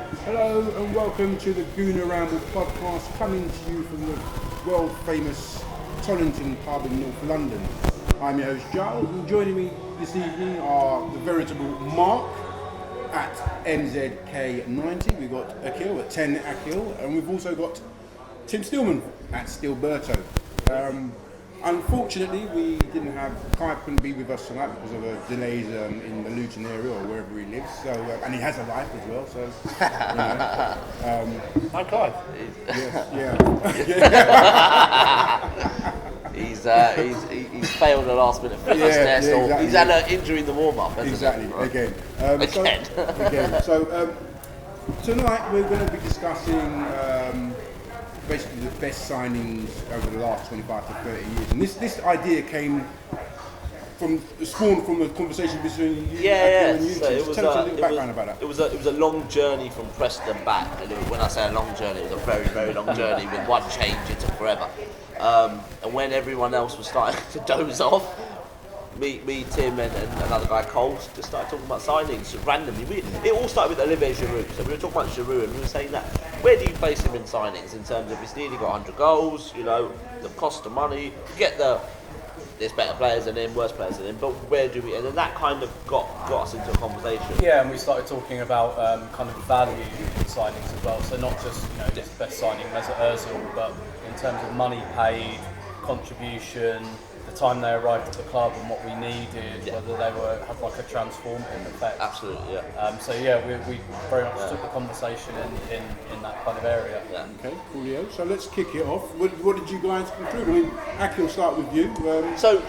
Hello and welcome to the Gooner Ramble podcast, coming to you from the world famous Tollington pub in North London. I'm your host Giles, and joining me this evening are the veritable Mark at MZK90. We've got Akil at 10 Akil, and we've also got Tim Stillman at Stilberto. Unfortunately, we didn't have Kai couldn't be with us tonight because of delays in the Luton area or wherever he lives. So, and he has a life as well. So, Hi, Clive. He's failed a last minute fitness test, or exactly. He's had an injury in the warm up. Exactly. Right? Again. Again. So tonight we're going to be discussing basically the best signings over the last 25 to 30 years, and this idea came spawned from a conversation between you and you. So Tell us a little background about that. It was a long journey from Preston back, and when I say a long journey, it was a very, very long journey with one change. It took forever, and when everyone else was starting to doze off, me, Tim, and another guy, Cole, just started talking about signings randomly. It all started with Olivier Giroud. So we were talking about Giroud, and we were saying that, where do you place him in signings in terms of he's nearly got 100 goals, the cost of money, there's better players than him, worse players than him, but where do we, and then that kind of got us into a conversation. Yeah, and we started talking about kind of value signings as well, so not just, just best signing Mesut Ozil, but in terms of money paid, contribution, the time they arrived at the club and what we needed, whether they had like a transformative effect. Absolutely, yeah. We very much took the conversation in that kind of area. Yeah. Okay, coolio. So let's kick it off. What did you guys conclude? I mean, Akil, start with you. So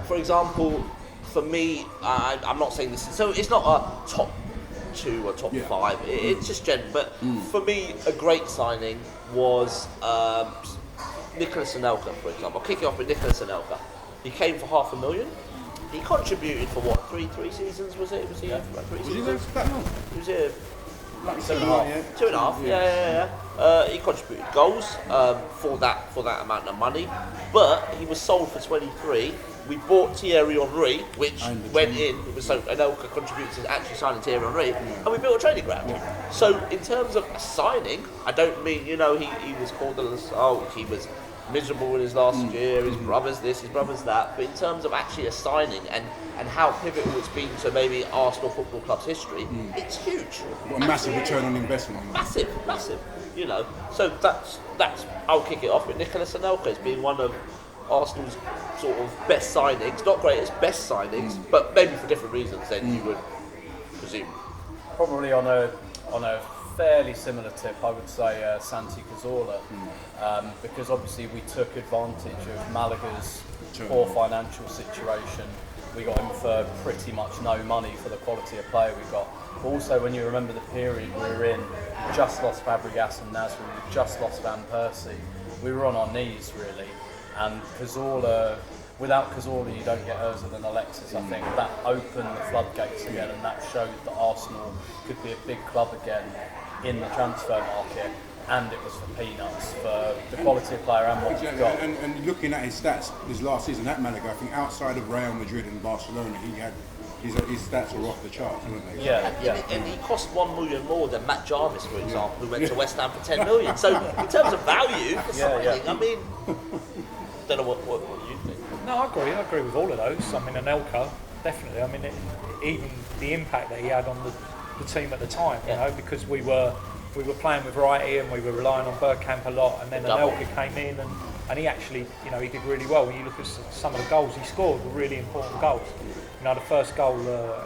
for example, for me, I'm not saying this. So it's not a top 2 or top 5. It's just general. But for me, a great signing was Nicolas Anelka, for example. I'll kick it off with Nicolas Anelka. He came for $500,000. He contributed for what, three seasons was it? Was he here for about 3 seasons? He was here Like 2.5. 2.5. Yeah. He contributed goals for that amount of money, but he was sold for 23. We bought Thierry Henry, which went in. So Anelka contributed to actually signing Thierry Henry, and we built a training ground. Yeah. So in terms of a signing, I don't mean he was called he was miserable in his last year, his brother's this, his brother's that, but in terms of actually a signing and how pivotal it's been to maybe Arsenal Football Club's history, it's huge. What a massive return on investment. Massive. So that's I'll kick it off with Nicolas Anelka as being one of Arsenal's sort of best signings, not greatest, best signings, but maybe for different reasons than you would presume. Probably on a fairly similar tip, I would say Santi Cazorla, because obviously we took advantage of Malaga's poor financial situation. We got him for pretty much no money for the quality of player we got. But also, when you remember the period we were in, we just lost Fabregas and Nasri, we just lost Van Persie. We were on our knees really, and Cazorla. Without Cazorla, you don't get Ozil and Alexis. I think that opened the floodgates again, and that showed that Arsenal could be a big club again in the transfer market, and it was for peanuts for the quality of player and what we've got. And looking at his stats this last season at Malaga, I think outside of Real Madrid and Barcelona, he had his stats were off the charts, weren't they? And he cost $1 million more than Matt Jarvis, for example, who went to West Ham for $10 million. So in terms of value for signing, I mean, don't know what you think. No, I agree with all of those. I mean, Anelka, definitely. I mean, even the impact that he had on the team at the time, because we were playing with Wrighty and we were relying on Bergkamp a lot, and then Anelka came in and he actually, he did really well. When you look at some of the goals he scored, were really important goals. The first goal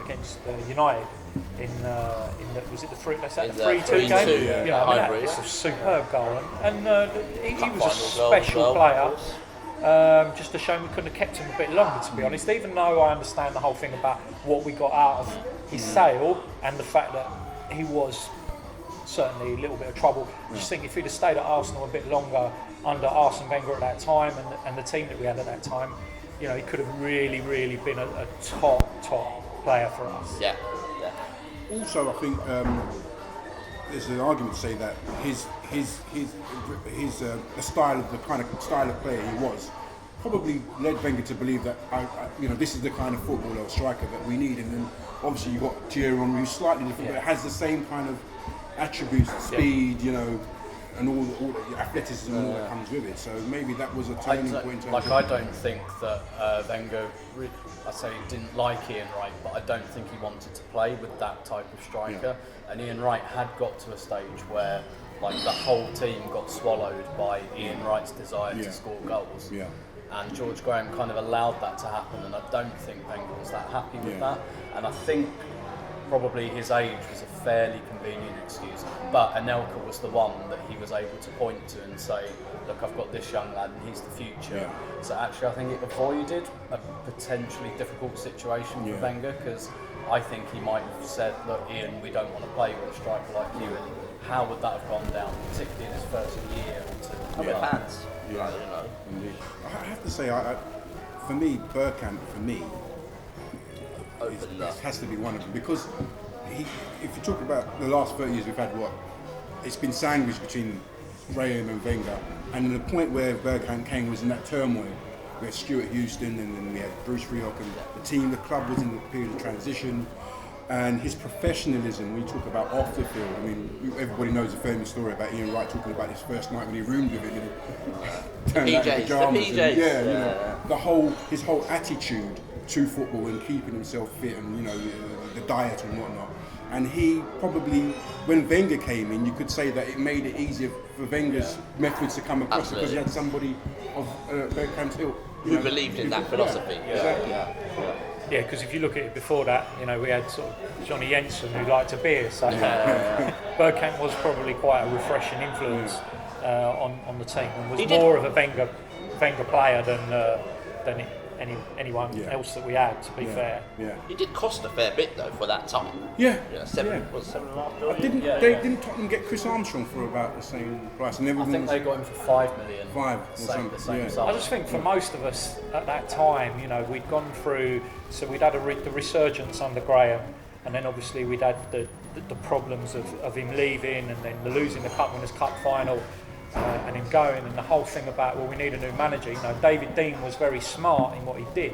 against United in was it the 3-2 game? It's a superb goal, and he was a special player. Just a shame we couldn't have kept him a bit longer, to be honest, even though I understand the whole thing about what we got out of his sale and the fact that he was certainly a little bit of trouble. I just think if he'd have stayed at Arsenal a bit longer under Arsene Wenger at that time and the team that we had at that time, he could have really, really been a top player for us. Yeah. Also, I think there's an argument to say that his the style of player he was probably led Wenger to believe that this is the kind of footballer or striker that we need. And then obviously you've got Thierry Henry, who's slightly different, but has the same kind of attributes, speed, you know, and all the athleticism and all that comes with it. So maybe that was a turning point. I don't think that Wenger, I say didn't like Ian Wright, but I don't think he wanted to play with that type of striker. And Ian Wright had got to a stage where like the whole team got swallowed by Ian Wright's desire to score goals. Yeah. And George Graham kind of allowed that to happen, and I don't think Wenger was that happy with that. And I think probably his age was a fairly convenient excuse, but Anelka was the one that he was able to point to and say, look, I've got this young lad and he's the future. So actually I think it avoided a potentially difficult situation for Wenger, because I think he might have said, look Ian, we don't want to play with a striker like you, and how would that have gone down, particularly in his first year or two? Fans. Yeah. Like, you know. Indeed. I have to say, for me, Bergkamp, it has to be one of them, because if you talk about the last 30 years, we've had it's been sandwiched between Graham and Wenger, and the point where Bergkamp came was in that turmoil. We had Stuart Houston, and then we had Bruce Rioch, and the club was in the period of transition. And his professionalism, when you talk about off the field, I mean, everybody knows the famous story about Ian Wright talking about his first night when he roomed with him, you know, PJs. You know, his whole attitude to football and keeping himself fit, and you know, the diet and whatnot. And he probably, when Wenger came in, you could say that it made it easier for Wenger's methods to come across, because he had somebody of Bergkamp's ilk who believed in that philosophy. Yeah, because if you look at it before that, you know, we had sort of Johnny Jensen who liked a beer, so Bergkamp was probably quite a refreshing influence on the team, and was more of a Wenger player than anyone else that we had, to be fair. Yeah. He did cost a fair bit though for that time. Yeah. $7.5 million. Didn't Tottenham get Chris Armstrong for about the same price? And I think they got him for $5 million. The same size. I just think for most of us at that time, you know, we'd gone through, so we'd had the resurgence under Graham, and then obviously we'd had the problems of him leaving, and then losing the Cup Winners' Cup final, and him going, and the whole thing about, well, we need a new manager. You know, David Dean was very smart in what he did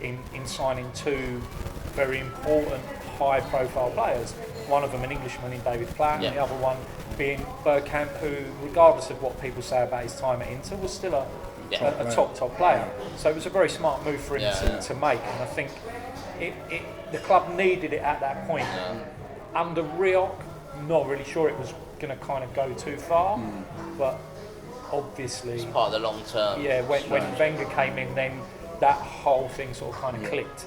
in signing two very important high-profile players. One of them an Englishman in David Platt, and the other one being Bergkamp, who, regardless of what people say about his time at Inter, was still a top player. So it was a very smart move for him to make, and I think the club needed it at that point. Under Rioch, not really sure it was going to kind of go too far, but obviously It's part of the long term. Yeah, when Wenger came in, then that whole thing sort of kind of clicked.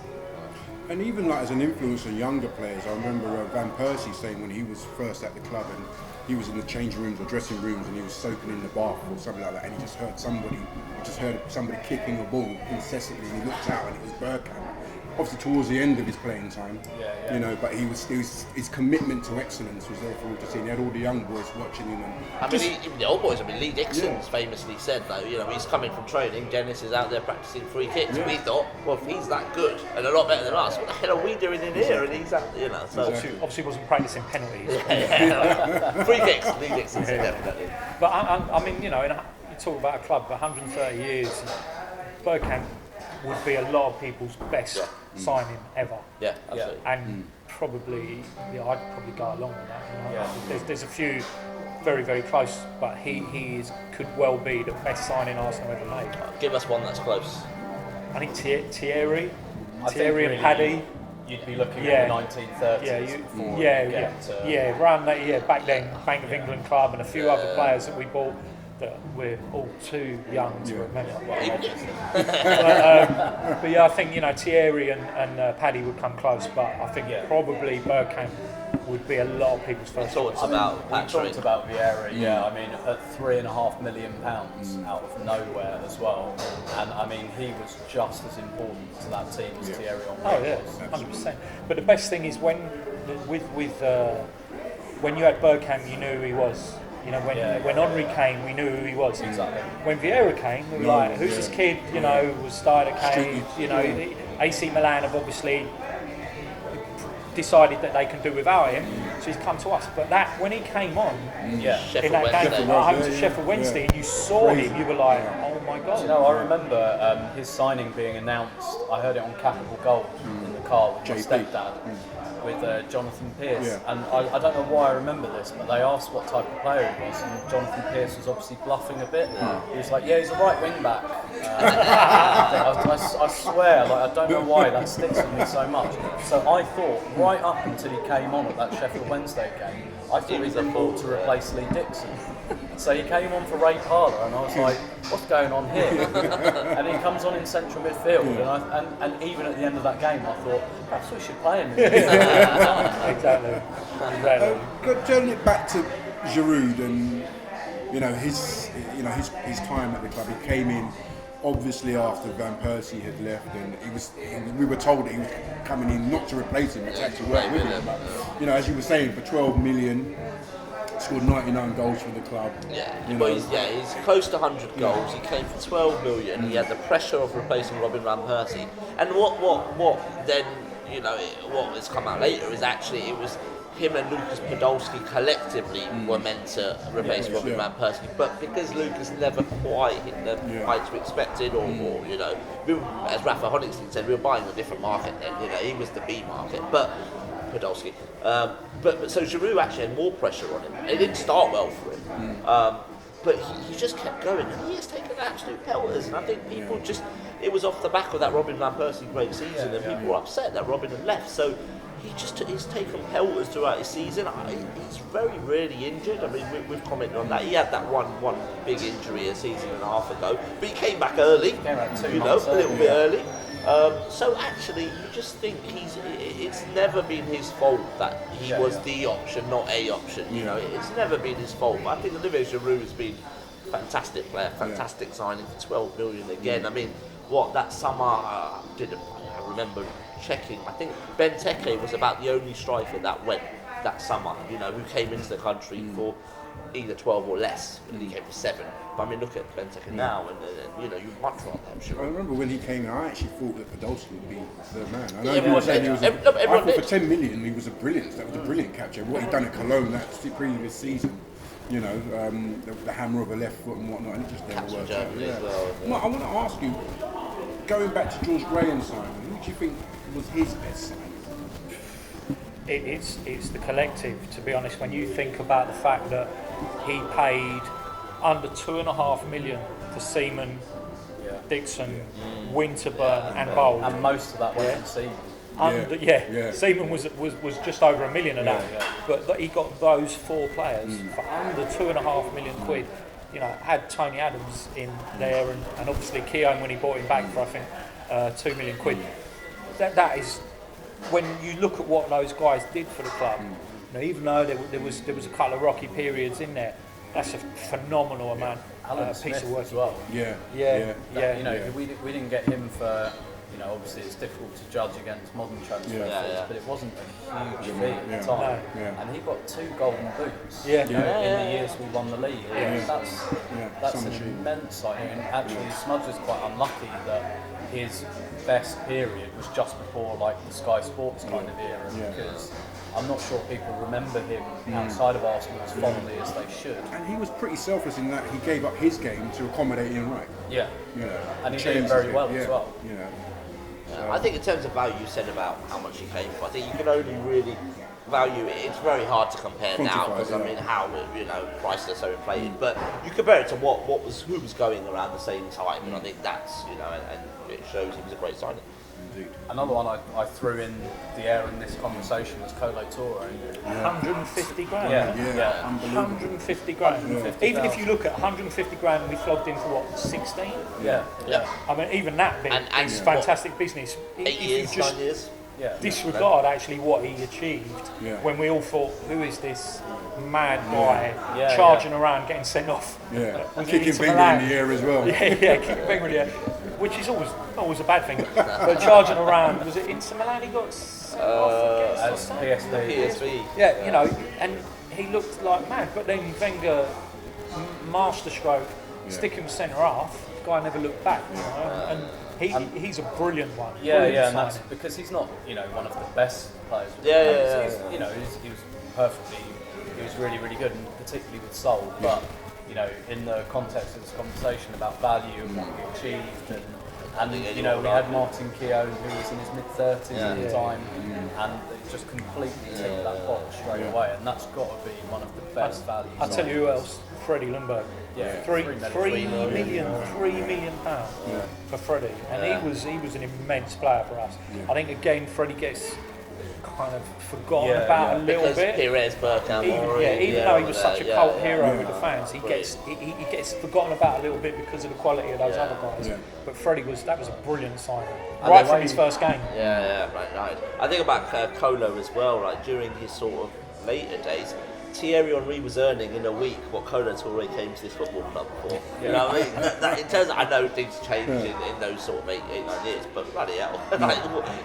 And even like as an influence on younger players, I remember Van Persie saying when he was first at the club and he was in the change rooms or dressing rooms and he was soaking in the bath or something like that, and he just heard somebody kicking a ball incessantly, and he looked out and it was Bergkamp. Obviously towards the end of his playing time, you know, but he was still, his commitment to excellence was there for all to see. And he had all the young boys watching him. And even the old boys. I mean, Lee Dixon's famously said, though, you know, he's coming from training. Dennis is out there practicing free kicks. We thought, well, if he's that good and a lot better than us, what the hell are we doing in here? And he's out, you know. So Obviously wasn't practicing penalties. Free kicks. Lee Dixon said definitely. But I mean, you know, you talk about a club for 130 years. Bergkamp would be a lot of people's best signing ever. Yeah, absolutely. And probably, I'd probably go along with that. You know? There's a few very, very close, but he could well be the best signing Arsenal ever made. Give us one that's close. I think Thierry Really, and Paddy. You'd be looking at the 1930s before around that, back then, Bank of England club and a few other players that we bought that we're all too young to remember. But yeah, I think, you know, Thierry and Paddy would come close, but I think probably Bergkamp would be a lot of people's first choice. We talked about Vieira, I mean, at £3.5 million out of nowhere as well, and I mean, he was just as important to that team as Thierry Henry was. 100%. But the best thing is when you had Bergkamp, you knew who he was. You know, when Henry came, we knew who he was. Exactly. When Vieira came, we were like, who's this kid? You know, was started at Cage. You know, AC Milan have obviously decided that they can do without him, so he's come to us. But that when he came on, in that game at home to Sheffield Wednesday, and you saw him, you were like, oh my god. You know, I remember his signing being announced. I heard it on Capital Gold in the car with my stepdad. with Jonathan Pearce, Yeah. and I don't know why I remember this, but they asked what type of player he was, and Jonathan Pearce was obviously bluffing a bit. He was like, "Yeah, he's a right wing back." I swear, like I don't know why that sticks with me so much. So I thought right up until he came on at that Sheffield Wednesday game, I thought he'd been bought to replace Lee Dixon. So he came on for Ray Parlour, and I was like, "What's going on here?" And he comes on in central midfield, and even at the end of that game, I thought perhaps we should play him. Exactly. Turning it back to Giroud and his time at the club, he came in obviously after Van Persie had left, and we were told that he was coming in not to replace him, but to actually work with him. But, as you were saying, for 12 million. Scored 99 goals for the club. He's close to 100 goals. He came for 12 million. He had the pressure of replacing Robin Van Persie. And what has come out later is actually it was him and Lucas Podolski collectively were meant to replace Robin Van Persie, but because Lucas never quite hit the heights we expected, or as Rafa Honigstein said, we were buying a different market then. He was the B market, but Podolski. But so Giroud actually had more pressure on him. It didn't start well for him, but he just kept going, and he has taken absolute pelters. And I think people it was off the back of that Robin Van Persie great season, and people were upset that Robin had left. So he's taken pelters throughout his season. He's very rarely injured. I mean, we've commented on that. He had that one big injury a season and a half ago, but he came back early. Came back 2 months a little bit early. So actually, you just think it's never been his fault that he was the option, not a option. It's never been his fault. But I think Olivier Giroud has been a fantastic player, fantastic signing for 12 million again. I mean, that summer, I remember checking, I think Benteke was about the only striker that went that summer, who came into the country for either 12 or less, and he came for 7. But I mean, look at Benteke now, and you'd much rather have Giroud. I remember when he came in, I actually thought that Podolski would be the man. I know Everyone you were saying did. I thought did. for 10 million, he was that was a brilliant capture. What he'd done at Cologne that previous season, the hammer of a left foot and whatnot, and it just never worked out. As well, I want to ask you, going back to George Graham's signing, who do you think was his best signing? It's the collective, to be honest. When you think about the fact that he paid under 2.5 million to Seaman, Dixon, Winterburn, and Bold, and most of that went from Seaman. Seaman was just over $1 million of that, but he got those 4 players for under 2.5 million quid. Had Tony Adams in there, and obviously Keown when he bought him back for I think 2 million quid. That is, when you look at what those guys did for the club, even though there was a couple of rocky periods in there, that's a phenomenal amount. Piece of work as well. We didn't get him for. Obviously it's difficult to judge against modern transfer fees, but it wasn't a huge fee at the time. And he got 2 golden boots in the years we won the league. That's an immense signing. And actually, Smudge is quite unlucky that his best period was just before the Sky Sports kind of era, because I'm not sure people remember him outside of Arsenal as fondly as they should. And he was pretty selfless in that he gave up his game to accommodate Ian Wright. And he did it very well as well. I think in terms of value, you said about how much he came for. I think you can only really value it. It's very hard to compare now because I mean how prices are so inflated. But you compare it to who was going around the same time, and I think that's and it shows he was a great signing. Indeed. Another one I threw in the air in this conversation was Kolo Touré. 150 grand. Yeah. 150 grand. Even if you look at 150 grand, we flogged in for 16? Yeah. I mean, even that bit is fantastic business. 8 years, 9 years. Disregard actually what he achieved when we all thought, who is this mad guy charging around getting sent off? Kicking Wenger in the air as well. Kicking Wenger in the air, which is always a bad thing. But charging around, was it Inter Milan he got sent off against? PSV. And he looked like mad. But then Wenger, masterstroke, stick him centre half. The guy never looked back. And he's a brilliant one. And that's because he's not, one of the best players. He was perfectly, he was really, really good, and particularly with soul. But in the context of this conversation about value and what he achieved, and And think you know, we anyone had Martin Keown, who was in his mid-30s at the time, and it just completely ticked that box straight away. And that's got to be one of the best values. I'll tell you who else. Freddie Lundberg. Yeah, three £3 million for Freddie, and he was an immense player for us. I think again Freddie gets kind of forgotten about a little because bit. Pires, Bergkamp, Even though he was such a cult hero with the fans, he gets forgotten about a little bit because of the quality of those other guys. But Freddie that was a brilliant signing, right from his first game. Right. I think about Colo as well. Like during his sort of later days, Thierry Henry was earning in a week what Colo Touré came to this football club for. You know what I mean? That, in terms of, I know things change in those sort of 8-9 years, but bloody hell, like,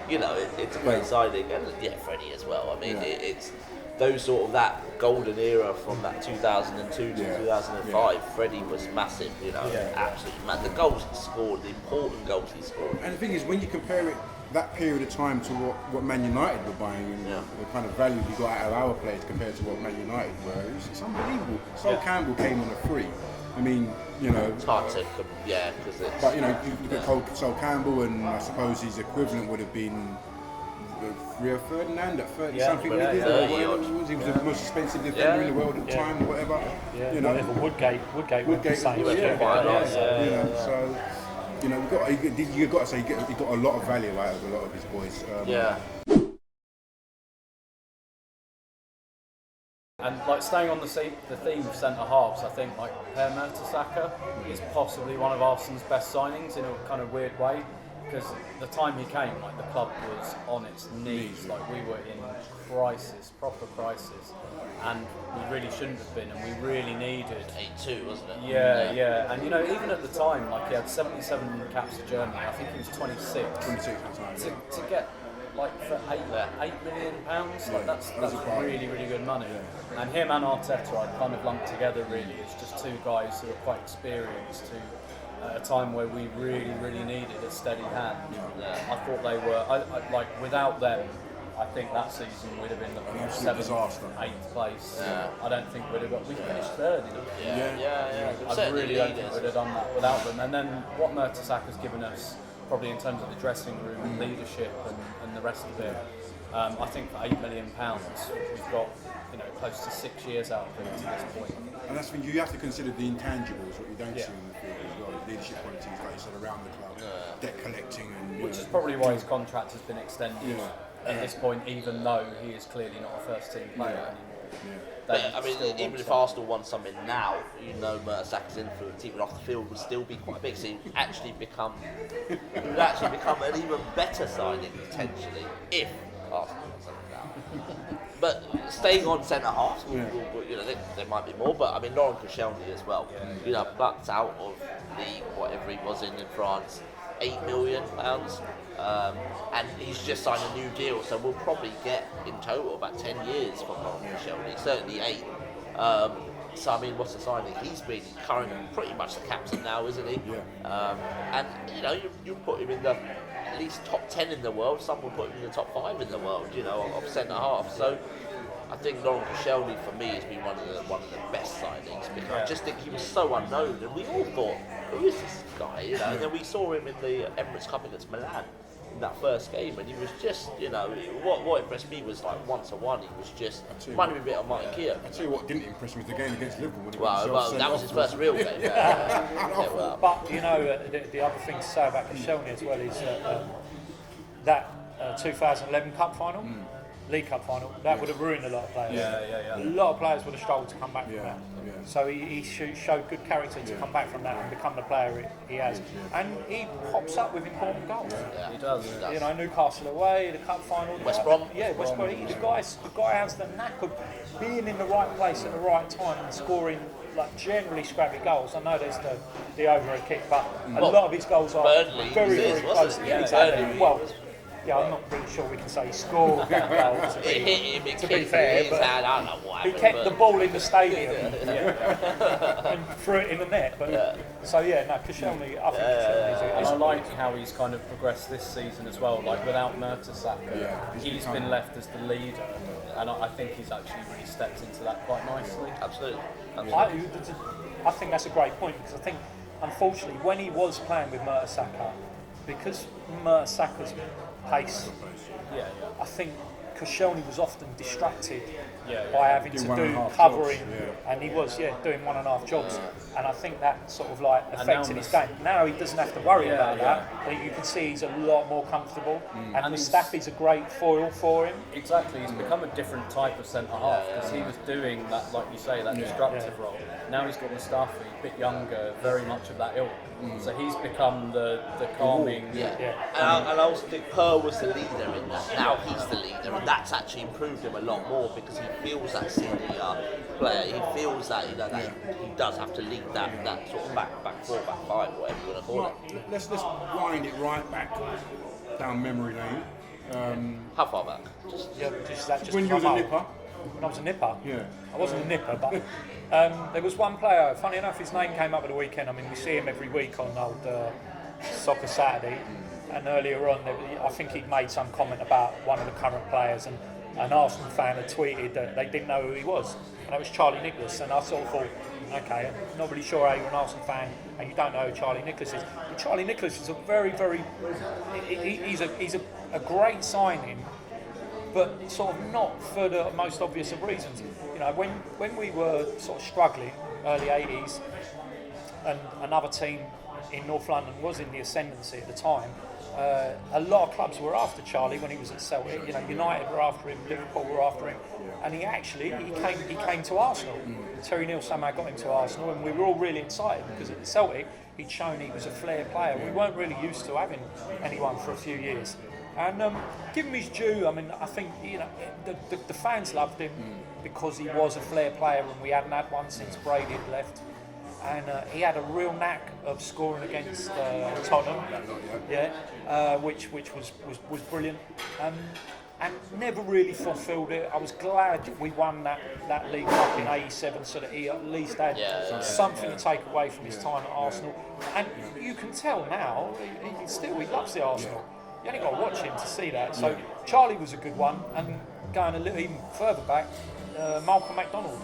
you know, it's a great signing. And Freddie as well. I mean, it's those sort of that golden era from that 2002 to 2005. Freddie was massive, you know, absolutely mad. The goals he scored, the important goals he scored. And the thing is, when you compare it, that period of time to what Man United were buying and the kind of value we got out of our players compared to what Man United were, it's unbelievable. Sol Campbell came on a free. I mean, you know, it's hard to, because it's. But you know, you look at Sol Campbell, and I suppose his equivalent would have been Rio Ferdinand at 30 something. He was the most expensive defender in the world at the time, or whatever. You know, Woodgate was the same. So. You know, you've got to say he got a lot of value out of a lot of his boys. And like staying on the theme of centre halves, I think like Per Mertesacker is possibly one of Arsenal's best signings in a kind of weird way, because the time he came, like the club was on its knees, like we were in crisis, proper crisis, and we really shouldn't have been, and we really needed 8-2, wasn't it? Yeah, and you know, even at the time, like he had 77 caps for Germany. I think he was 26. 26 at the time. To get like for £8 million, like that's really good money. And him and Arteta, I kind of lumped together really as just two guys who are quite experienced at a time where we really needed a steady hand. I thought they were. I like without them, I think that season would have been looking at 7th, 8th place. I don't think we'd have got. We finished third. I really don't think we'd have done that without them. And then what Mertesacker's given us, probably in terms of the dressing room and leadership and the rest of it. I think for £8 million, we've got close to 6 years out of it to this point. And that's when you have to consider the intangibles, what you don't see in the field as well, leadership qualities, like you said, around the club, debt collecting, and which is probably why his contract has been extended at this point, even though he is clearly not a first-team player anymore. But, I mean, even if Arsenal won something now, Mertesacker's influence, even off the field, would still be quite big. So he would actually become an even better signing potentially if Arsenal won something now. But staying on centre half, there might be more. But I mean, Laurent Koscielny as well. Plucked out of league, whatever he was in France, £8 million. And he's just signed a new deal, so we'll probably get in total about 10 years from Laurent Koscielny, certainly 8. So I mean, what's the signing? He's been pretty much the captain now, isn't he? And you put him in the at least top 10 in the world. Some will put him in the top 5 in the world, of centre half. So I think Laurent Koscielny for me has been one of the best signings, because I just think he was so unknown, and we all thought, who is this guy? And then we saw him in the Emirates Cup against Milan in that first game, and he was just, what impressed me was like 1-to-1. He was just reminded me a bit of Martin Keown. I tell you what didn't impress me was the game against Liverpool. Well, that was his first real game. But the other thing to say about Koscielny as well is that 2011 Cup final. League Cup final, that would have ruined a lot of players. A lot of players would have struggled to come back from that. So he showed good character to come back from that and become the player he has. And he pops up with important goals. He does. Newcastle away, the Cup final. West Brom. West Brom. The guy has the knack of being in the right place at the right time and scoring like generally scrappy goals. I know there's the overhead kick, but a lot of his goals are very close. I'm not really sure we can say he scored that goal, to be fair, but he kept the ball in the stadium and threw it in the net. But Koscielny, I think Koscielny and I like how he's kind of progressed this season as well. Like without Mertesacker, he's been left as the leader, and I think he's actually really stepped into that quite nicely. Absolutely. I think that's a great point, because I think, unfortunately, when he was playing with Mertesacker, because Saka's pace, I think Koscielny was often distracted by having to do covering, and he was doing 1.5 jobs, and I think that sort of like affected his game. Now he doesn't have to worry about that, but you can see he's a lot more comfortable, and Mustafi's a great foil for him. Exactly, he's become a different type of centre half because he was doing that, like you say, that destructive role. Now he's got Mustafi, a bit younger, very much of that ilk. So he's become the calming. And I also think Per was the leader in that. Now he's the leader, and that's actually improved him a lot more because he feels that senior player. He feels that that he does have to lead that sort of back four, back five, whatever you want to call it. Let's wind it right back down memory lane. How far back? Just When you was a nipper. When I was a nipper? Yeah. I wasn't a nipper, but there was one player, funny enough, his name came up at the weekend. I mean, we see him every week on old Soccer Saturday, and earlier on, I think he'd made some comment about one of the current players, and an Arsenal fan had tweeted that they didn't know who he was, and that was Charlie Nicholas, and I sort of thought, okay, I'm not really sure how you're an Arsenal fan and you don't know who Charlie Nicholas is. But Charlie Nicholas is a very, he's a great signing, but sort of not for the most obvious of reasons. You know, when we were sort of struggling, early 80s, and another team in North London was in the ascendancy at the time, a lot of clubs were after Charlie when he was at Celtic. You know, United were after him, Liverpool were after him, and he came to Arsenal. Terry Neal somehow got him to Arsenal, and we were all really excited because at Celtic he'd shown he was a flair player. We weren't really used to having anyone for a few years. And give him his due. I mean, I think the fans loved him because he was a flair player, and we hadn't had one since Brady had left. And he had a real knack of scoring against Tottenham, which was brilliant. And never really fulfilled it. I was glad we won that League Cup in '87, so that he at least had something to take away from his time at Arsenal. And you can tell now, he loves the Arsenal. You only got to watch him to see that. So Charlie was a good one, and going a little even further back, Malcolm MacDonald,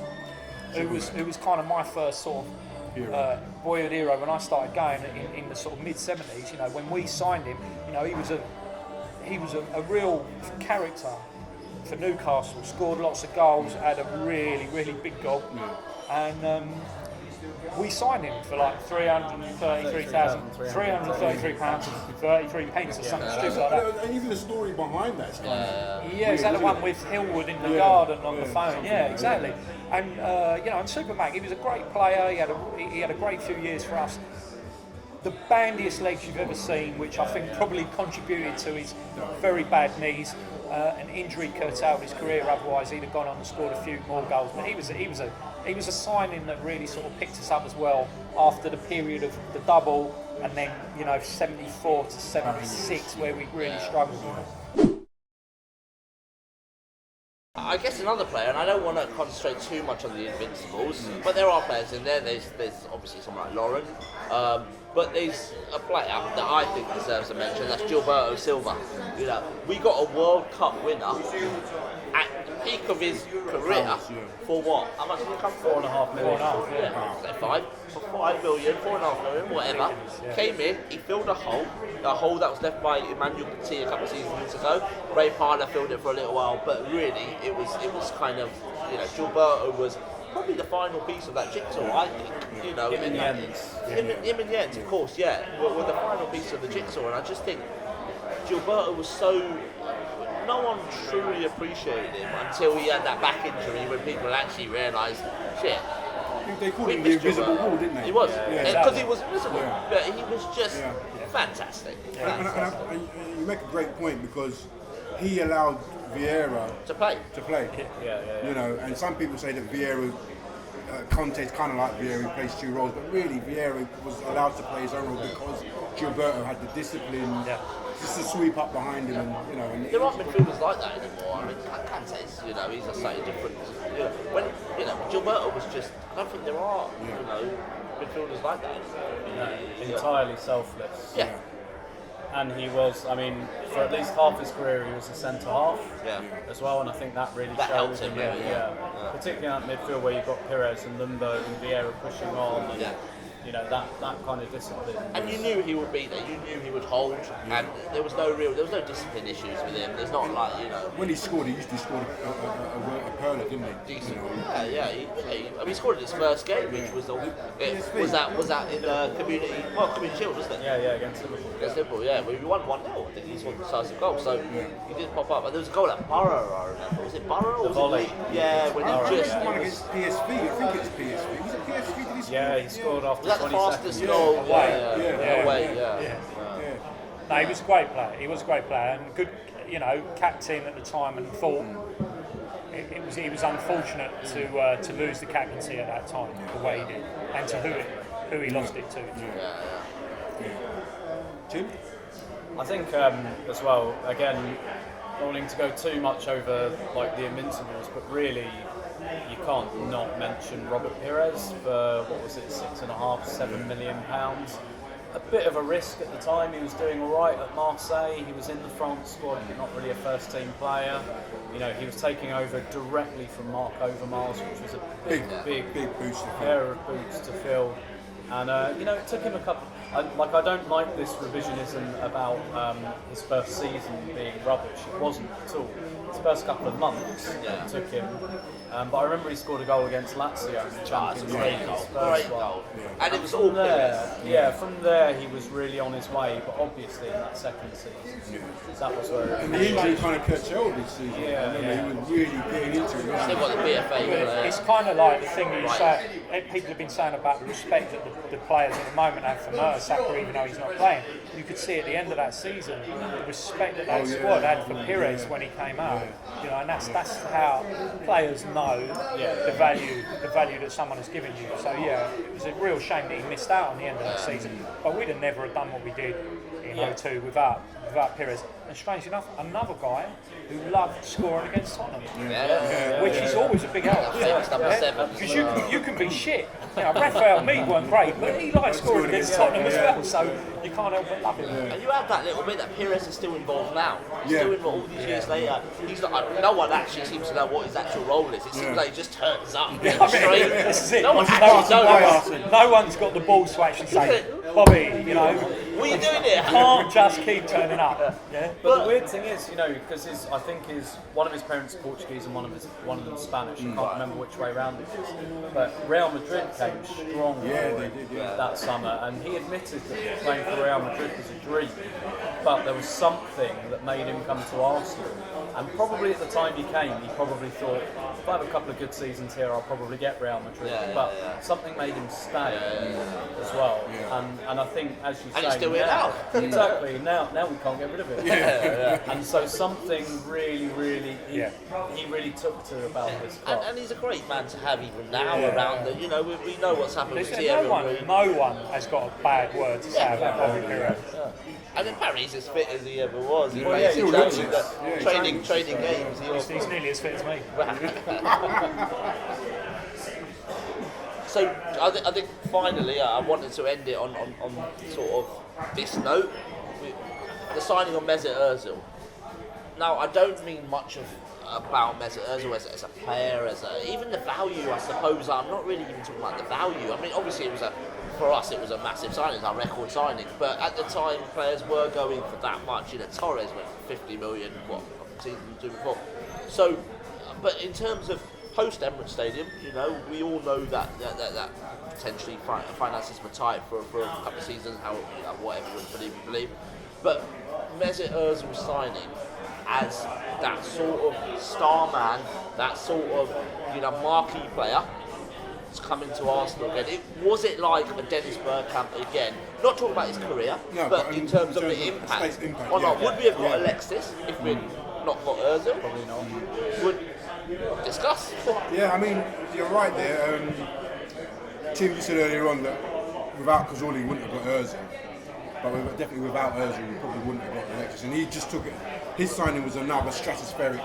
who was kind of my first sort of boyhood hero when I started going in the sort of mid '70s. You know, when we signed him, you know, he was a real character for Newcastle. Scored lots of goals, had a really big goal, and we signed him for like £333 or something stupid like that. And even the story behind that. Is that the one with Hillwood in the garden on the phone? Yeah, exactly. And and Super Mac, he was a great player. He had a great few years for us. The bandiest legs you've ever seen, which I think probably contributed to his very bad knees. An injury curtailed his career. Otherwise, he'd have gone on and scored a few more goals. But he was a signing that really sort of picked us up as well after the period of the double, and then 74 to 76 where we really struggled. I guess another player, and I don't want to concentrate too much on the Invincibles, but there are players in there. There's obviously someone like Lauren, but there's a player that I think deserves a mention. That's Gilberto Silva. You know, we got a World Cup winner at the peak of his career for what? How much did it come for? £4.5 million. So 5 million, 4.5 million, whatever. Came in, he filled a hole that was left by Emmanuel Petit a couple of seasons ago. Ray Parler filled it for a little while, but really it was kind of, Gilberto was probably the final piece of that jigsaw, I think. Him in the end, of course, were the final piece of the jigsaw, and I just think Gilberto was so. No one truly appreciated him until he had that back injury when people actually realised, shit. They called him the invisible wall, didn't they? He was, because he was invisible, but he was just fantastic. And you make a great point because he allowed Vieira to play. And some people say that Vieira, Conte's kind of like Vieira, he plays two roles, but really Vieira was allowed to play his own role because Gilberto had the discipline just to sweep up behind him, and there aren't midfielders like that anymore. I mean, Conte's, he's a slightly different. When Gilberto was just, I don't think there are, midfielders like that. Entirely selfless. Yeah. And he was, I mean, for at least half his career, he was a centre half as well, and I think that really helped showed him. Particularly in that midfield where you've got Pires and Lundberg and Vieira pushing on. that kind of discipline. And you knew he would be there. You knew he would hold, and there was no discipline issues with him. There's not like When he scored, he usually scored a perler, didn't he? decent. He scored in his first game, which was was that in community shield, wasn't it? Yeah, against Liverpool. Against Liverpool, yeah. We won 1-0. I think he scored a decisive goal, so he did pop up. And there was a goal at Borough, I remember. Was it Borough? Or was volley. it yeah, when he just. One against PSV. I think it's PSV. Was it PSV? Did he score? Yeah, he scored after Was that the 20 fastest seconds. goal? Yeah. Away, Yeah. No, he was a great player. He was a great player and good, captain at the time. And thought he was unfortunate to lose the captaincy at that time the way he did, and to who he lost it to. Tim? I think as well, again, not wanting to go too much over like the Invincibles, but really you can't not mention Robert Pires for, what was it, £6.5–7 million. A bit of a risk at the time. He was doing all right at Marseille. He was in the France squad, but not really a first-team player. He was taking over directly from Mark Overmars, which was a big boost pair of boots to fill. And it took him a couple. I don't like this revisionism about his first season being rubbish. It wasn't at all. His first couple of months it took him. But I remember he scored a goal against Lazio in the Champions League. Great goal. And it was all there. Yeah, from there he was really on his way. But obviously in that second season, that was where. And the injury kind of curtailed this season. He was really getting into it. They've got the BFA. It's kind of like the thing you say. People have been saying about the respect that the players at the moment have for Mertesacker, even though he's not playing. You could see at the end of that season the respect that squad had for Pires when he came out. And that's how players know the value that someone has given you. So it was a real shame that he missed out on the end of that season. But we'd have never done what we did in 02 without Pires. And strangely enough, another guy who loved scoring against Tottenham, which is always a big help. Because you can be shit. Raphael Mead weren't great, but he liked scoring against Tottenham as well, so you can't help but love him. And you have that little bit that Pires is still involved now. He's still involved all these years later. He's not, no one actually seems to know what his actual role is. It seems like he just turns up. This is it. No one's got the balls to actually say, Bobby, what are you doing here? Can't just keep turning up. But the weird thing is, because I think one of his parents is Portuguese and one of them Spanish. I can't remember which way round it is. But Real Madrid came strong that summer, and he admitted that playing for Real Madrid was a dream. But there was something that made him come to Arsenal. And probably at the time he came, he probably thought, if I have a couple of good seasons here, I'll probably get Real Madrid. But something made him stay as well. And I think, as you say, and he's still here now. Exactly. Now we can't get rid of it. And so something really, he really took to about this club. And he's a great man to have even now around the. We know what's happened with Thierry. No one has got a bad word to say about Bobby Pires. And in Paris, as fit as he ever was. He still looks it. training games. He's nearly as fit as me. So I think finally I wanted to end it on sort of this note, the signing of Mesut Ozil. Now I don't mean much about Mesut Ozil as a player, even the value, I suppose. I'm not really even talking about the value. I mean, obviously for us it was a massive signing, our record signing. But at the time, players were going for that much. Torres went for 50 million. Season two before. So, but in terms of post Emirates Stadium, we all know that potentially finances were tight for a couple of seasons. Whatever you believe. But Mesut Ozil signing as that sort of star man, that sort of marquee player, is coming to Arsenal again. Was it like a Dennis Bergkamp again? Not talking about his career, but in terms of the impact. Or not? Would we have got Alexis if we'd not got Ozil? Probably not. Would discuss. Yeah, I mean, you're right there. Tim, you said earlier on that without Cazorla, you wouldn't have got Ozil. But definitely without Ozil, we probably wouldn't have got Alexis. And he just took it. His signing was another stratospheric,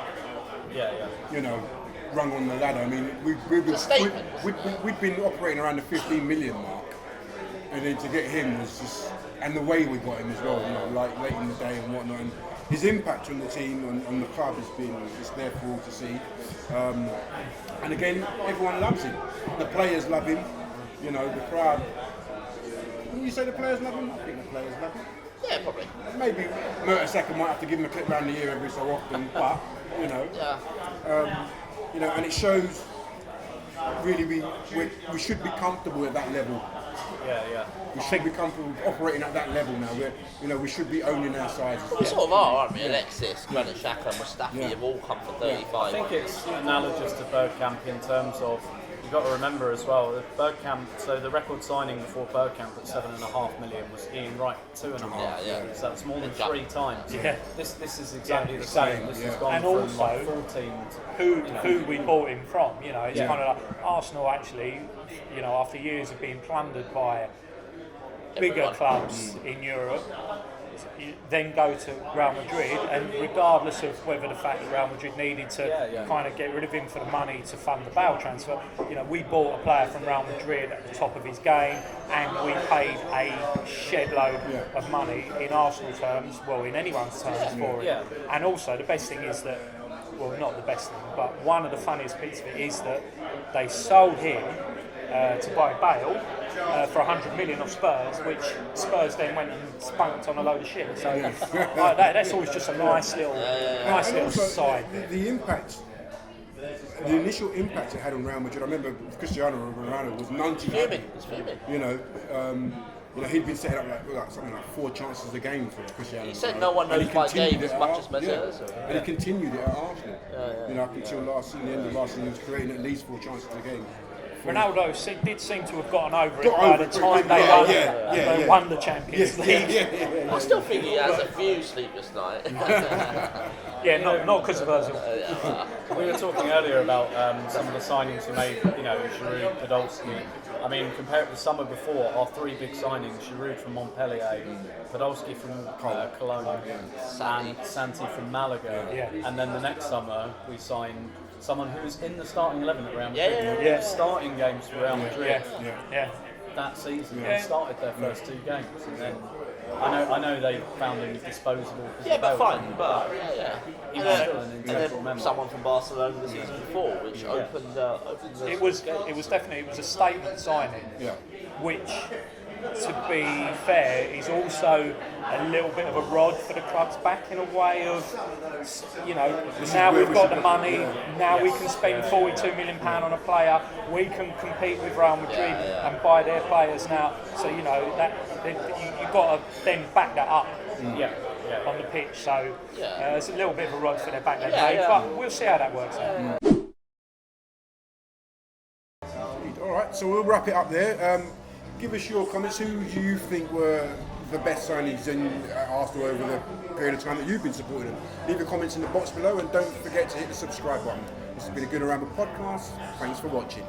rung on the ladder. I mean, we'd been operating around the 15 million mark. And then to get him was just, and the way we got him as well, like late in the day and whatnot. And his impact on the team, on the club has been, it's there for all to see. And again, everyone loves him. The players love him. The crowd Wouldn't you say the players love him? I think the players love him. Yeah, probably. Maybe Mertesacker might have to give him a clip round the ear every so often, but you know, and it shows. Really, we should be comfortable at that level. Yeah. We should be comfortable operating at that level now. We should be owning our sides. Well, we sort of are, aren't we? Alexis, Granit Xhaka, Mustafi have all come for 35. I think it's analogous to Bergkamp in terms of, you've got to remember as well, that Bergkamp, so the record signing before Bergkamp at 7.5 million was Ian Wright, 2.5. Yeah. So that's more than 3 times. Yeah. This is exactly the same. This has gone and from also, like 14 to, who we bought him from, it's kind of like Arsenal actually, after years of being plundered by bigger clubs in Europe, you then go to Real Madrid, and regardless of whether the fact that Real Madrid needed to kind of get rid of him for the money to fund the Bale transfer, we bought a player from Real Madrid at the top of his game, and we paid a shed load of money in Arsenal terms, well, in anyone's terms for it. And also the best thing is that, well, not the best thing, but one of the funniest bits of it is that they sold him to buy Bale for 100 million of Spurs, which Spurs then went and spunked on a load of shit. So that's always just a nice little side. The impact, the initial impact it had on Real Madrid. I remember Cristiano Ronaldo was 90. He'd been setting up like something like 4 chances a game for Cristiano. He said no one knows my game as much as Messi. And he continued it at Arsenal. Up until the end of last season, he was creating at least 4 chances a game. Ronaldo did seem to have gotten over it by the time they won the Champions League. I still think he has a few sleepless nights. Not because of us. We were talking earlier about some of the signings we made, Giroud, Podolski. I mean, compared to the summer before, our 3 big signings, Giroud from Montpellier, Podolski from Cologne, and Santi from Malaga. And then the next summer, we signed someone who was in the starting 11 at Real Madrid. Starting games for Real Madrid that season. They started their first 2 games, and then I know they found him disposable. But fine. But he was still an integral member. Someone from Barcelona the season before, which opened the It was a statement signing, which, to be fair, is also a little bit of a rod for the club's back in a way of, now we've got the money, now we can spend £42 million on a player, we can compete with Real Madrid and buy their players now. So you've got to then back that up on the pitch. So it's a little bit of a rod for their back that day, but we'll see how that works out. All right, so we'll wrap it up there. Give us your comments. Who do you think were the best signings in Arsenal over the period of time that you've been supporting them? Leave your comments in the box below, and don't forget to hit the subscribe button. This has been a Gooner Ramble podcast. Thanks for watching.